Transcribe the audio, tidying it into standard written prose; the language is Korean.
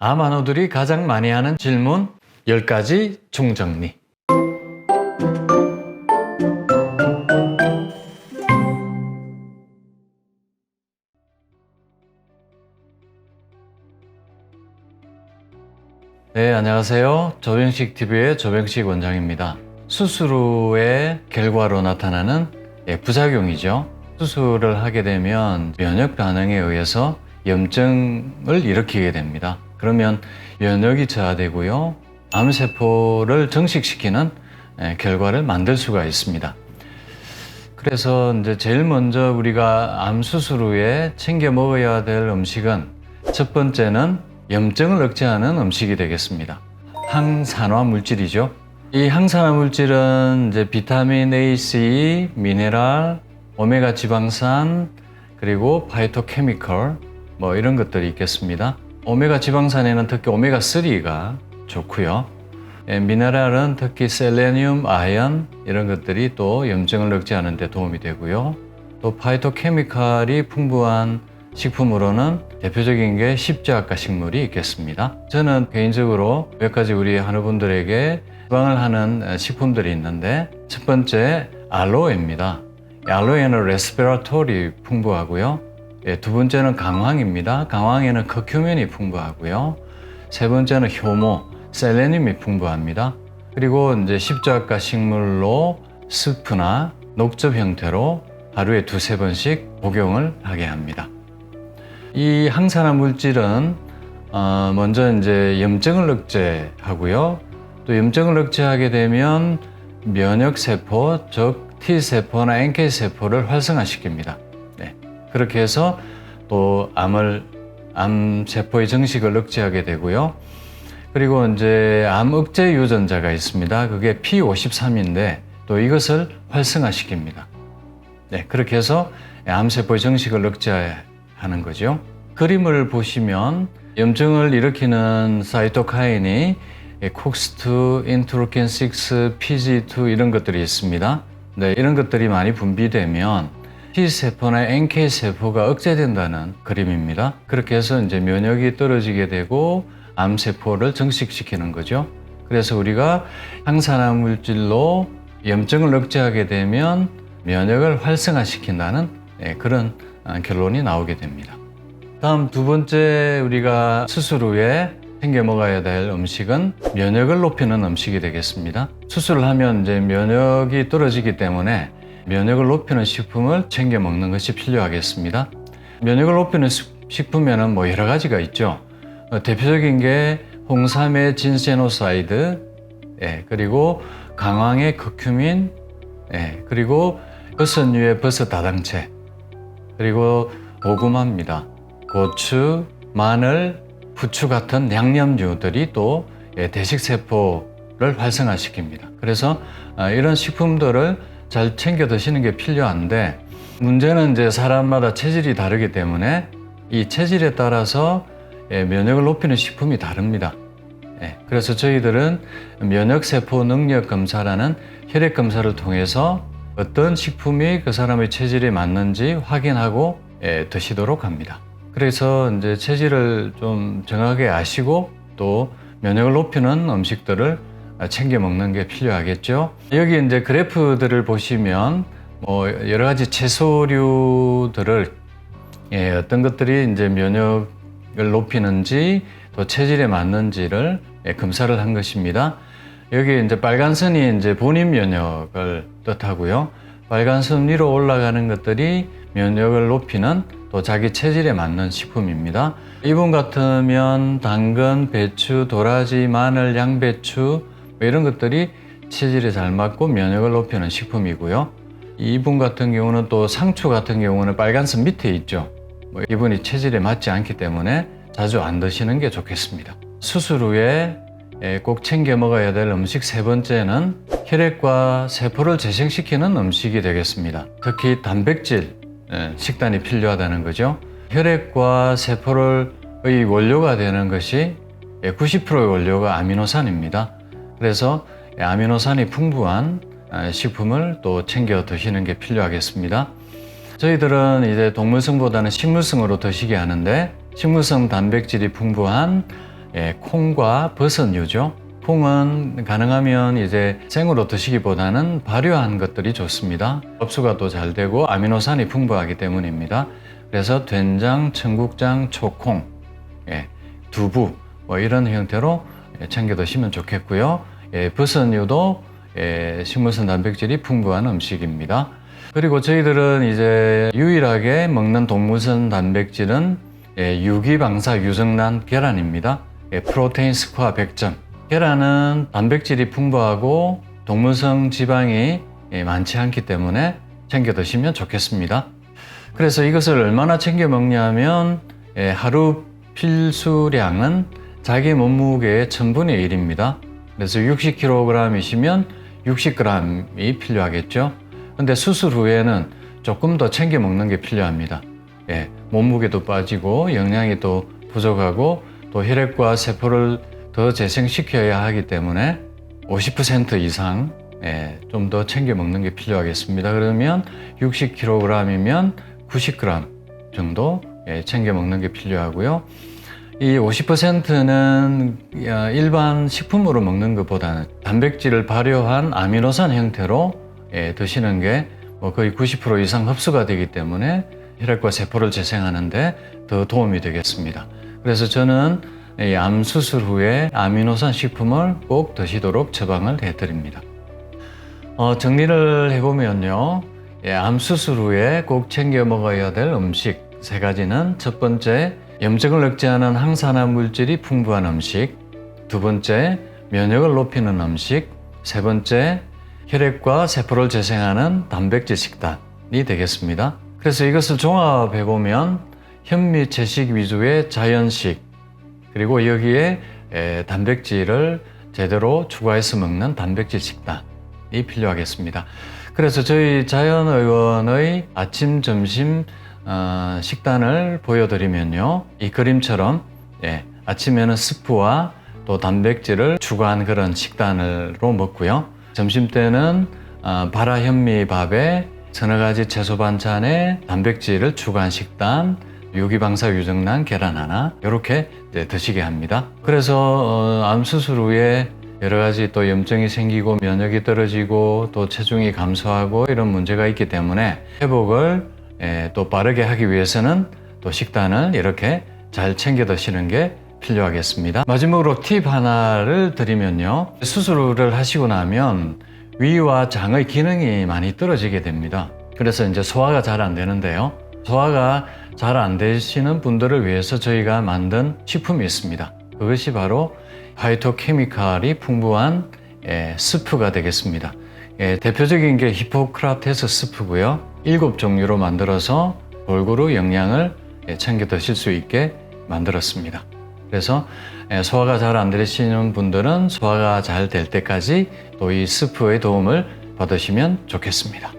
아마노들이 가장 많이 하는 질문 10가지 총정리. 네, 안녕하세요. 조병식TV의 조병식 원장입니다. 수술 후의 결과로 나타나는 부작용이죠. 수술을 하게 되면 면역 반응에 의해서 염증을 일으키게 됩니다. 그러면 면역이 저하되고요, 암세포를 증식시키는 결과를 만들 수가 있습니다. 그래서 이제 제일 먼저 우리가 암 수술 후에 챙겨 먹어야 될 음식은, 첫 번째는 염증을 억제하는 음식이 되겠습니다. 항산화 물질이죠. 이 항산화 물질은 이제 비타민 A, C, 미네랄, 오메가 지방산, 그리고 파이토케미컬 이런 것들이 있겠습니다. 오메가 지방산에는 특히 오메가3가 좋고요. 미네랄은 특히 셀레늄, 아연 이런 것들이 또 염증을 억제하는 데 도움이 되고요. 또 파이토케미칼이 풍부한 식품으로는 대표적인 게 십자가 식물이 있겠습니다. 저는 개인적으로 몇 가지 우리 한우분들에게 처방을 하는 식품들이 있는데, 첫 번째 알로에입니다. 알로에는 레스베라톨이 풍부하고요. 두 번째는 강황입니다. 강황에는 커큐민이 풍부하고요. 세 번째는 효모, 셀레늄이 풍부합니다. 그리고 이제 십자가 식물로 스프나 녹즙 형태로 하루에 두세 번씩 복용을 하게 합니다. 이 항산화 물질은 먼저 이제 염증을 억제하고요. 또 염증을 억제하게 되면 면역세포, 즉 T세포나 NK세포를 활성화시킵니다. 네. 그렇게 해서 또 암세포의 증식을 억제하게 되고요. 그리고 이제 암 억제 유전자가 있습니다. 그게 P53인데 또 이것을 활성화시킵니다. 네. 그렇게 해서 암세포의 증식을 억제하는 거죠. 그림을 보시면 염증을 일으키는 사이토카인이 콕스2, 인터루킨6, PG2 이런 것들이 있습니다. 네, 이런 것들이 많이 분비되면 T세포나 NK세포가 억제된다는 그림입니다. 그렇게 해서 이제 면역이 떨어지게 되고 암세포를 증식시키는 거죠. 그래서 우리가 항산화 물질로 염증을 억제하게 되면 면역을 활성화시킨다는 그런 결론이 나오게 됩니다. 다음 두 번째 우리가 수술 후에 챙겨 먹어야 될 음식은 면역을 높이는 음식이 되겠습니다. 수술을 하면 이제 면역이 떨어지기 때문에 면역을 높이는 식품을 챙겨 먹는 것이 필요하겠습니다. 면역을 높이는 식품에는 여러 가지가 있죠. 대표적인 게 홍삼의 진세노사이드, 그리고 강황의 커큐민, 그리고 버섯류의 버섯 다당체, 그리고 고구마입니다. 고추, 마늘, 부추 같은 양념류들이 또 대식세포를 활성화시킵니다. 그래서 이런 식품들을 잘 챙겨 드시는 게 필요한데, 문제는 이제 사람마다 체질이 다르기 때문에 이 체질에 따라서 면역을 높이는 식품이 다릅니다. 그래서 저희들은 면역세포 능력 검사라는 혈액 검사를 통해서 어떤 식품이 그 사람의 체질에 맞는지 확인하고 드시도록 합니다. 그래서 이제 체질을 좀 정확하게 아시고 또 면역을 높이는 음식들을 챙겨 먹는 게 필요하겠죠. 여기 이제 그래프들을 보시면 여러 가지 채소류들을 어떤 것들이 이제 면역을 높이는지 또 체질에 맞는지를 검사를 한 것입니다. 여기 이제 빨간 선이 이제 본인 면역을 뜻하고요. 빨간 선 위로 올라가는 것들이 면역을 높이는 또 자기 체질에 맞는 식품입니다. 이분 같으면 당근, 배추, 도라지, 마늘, 양배추 이런 것들이 체질에 잘 맞고 면역을 높이는 식품이고요. 이분 같은 경우는 또 상추 같은 경우는 빨간 선 밑에 있죠. 이분이 체질에 맞지 않기 때문에 자주 안 드시는 게 좋겠습니다. 수술 후에 꼭 챙겨 먹어야 될 음식 세 번째는 혈액과 세포를 재생시키는 음식이 되겠습니다. 특히 단백질 식단이 필요하다는 거죠. 혈액과 세포의 원료가 되는 것이 90%의 원료가 아미노산입니다. 그래서 아미노산이 풍부한 식품을 또 챙겨 드시는 게 필요하겠습니다. 저희들은 이제 동물성보다는 식물성으로 드시게 하는데, 식물성 단백질이 풍부한 콩과 버섯류죠. 콩은 가능하면 이제 생으로 드시기보다는 발효한 것들이 좋습니다. 흡수가 또 잘 되고 아미노산이 풍부하기 때문입니다. 그래서 된장, 청국장, 초콩, 두부 뭐 이런 형태로 챙겨 드시면 좋겠고요. 버섯류도 식물성 단백질이 풍부한 음식입니다. 그리고 저희들은 이제 유일하게 먹는 동물성 단백질은 유기방사 유정란 계란입니다. 프로테인 스코어 100점. 계란은 단백질이 풍부하고 동물성 지방이 많지 않기 때문에 챙겨 드시면 좋겠습니다. 그래서 이것을 얼마나 챙겨 먹냐면 하루 필수량은 자기 몸무게의 1000분의 1입니다. 그래서 60kg이시면 60g이 필요하겠죠. 근데 수술 후에는 조금 더 챙겨 먹는 게 필요합니다. 몸무게도 빠지고 영양이 또 부족하고 또 혈액과 세포를 더 재생시켜야 하기 때문에 50% 이상 좀 더 챙겨 먹는 게 필요하겠습니다. 그러면 60kg이면 90g 정도 챙겨 먹는 게 필요하고요. 이 50%는 일반 식품으로 먹는 것보다는 단백질을 발효한 아미노산 형태로 드시는 게 거의 90% 이상 흡수가 되기 때문에 혈액과 세포를 재생하는데 더 도움이 되겠습니다. 그래서 저는 암 수술 후에 아미노산 식품을 꼭 드시도록 처방을 해드립니다. 정리를 해보면요. 암 수술 후에 꼭 챙겨 먹어야 될 음식 3가지는 첫 번째, 염증을 억제하는 항산화 물질이 풍부한 음식, 두 번째, 면역을 높이는 음식, 세 번째, 혈액과 세포를 재생하는 단백질 식단이 되겠습니다. 그래서 이것을 종합해 보면 현미 채식 위주의 자연식, 그리고 여기에 단백질을 제대로 추가해서 먹는 단백질 식단이 필요하겠습니다. 그래서 저희 자연의원의 아침, 점심 식단을 보여드리면요, 이 그림처럼 아침에는 스프와 또 단백질을 추가한 그런 식단으로 먹고요, 점심 때는 발화현미밥에 서너 가지 채소 반찬에 단백질을 추가한 식단, 유기방사 유정란 계란 하나 이렇게 드시게 합니다. 그래서 암 수술 후에 여러 가지 또 염증이 생기고 면역이 떨어지고 또 체중이 감소하고 이런 문제가 있기 때문에 회복을 또 빠르게 하기 위해서는 또 식단을 이렇게 잘 챙겨 드시는 게 필요하겠습니다. 마지막으로 팁 하나를 드리면요, 수술을 하시고 나면 위와 장의 기능이 많이 떨어지게 됩니다. 그래서 이제 소화가 잘 안 되는데요, 소화가 잘 안 되시는 분들을 위해서 저희가 만든 식품이 있습니다. 그것이 바로 파이토케미칼이 풍부한 스프가 되겠습니다. 대표적인 게 히포크라테스 스프고요. 7종류로 만들어서 골고루 영양을 챙겨 드실 수 있게 만들었습니다. 그래서 소화가 잘 안 되시는 분들은 소화가 잘 될 때까지 또 이 스프의 도움을 받으시면 좋겠습니다.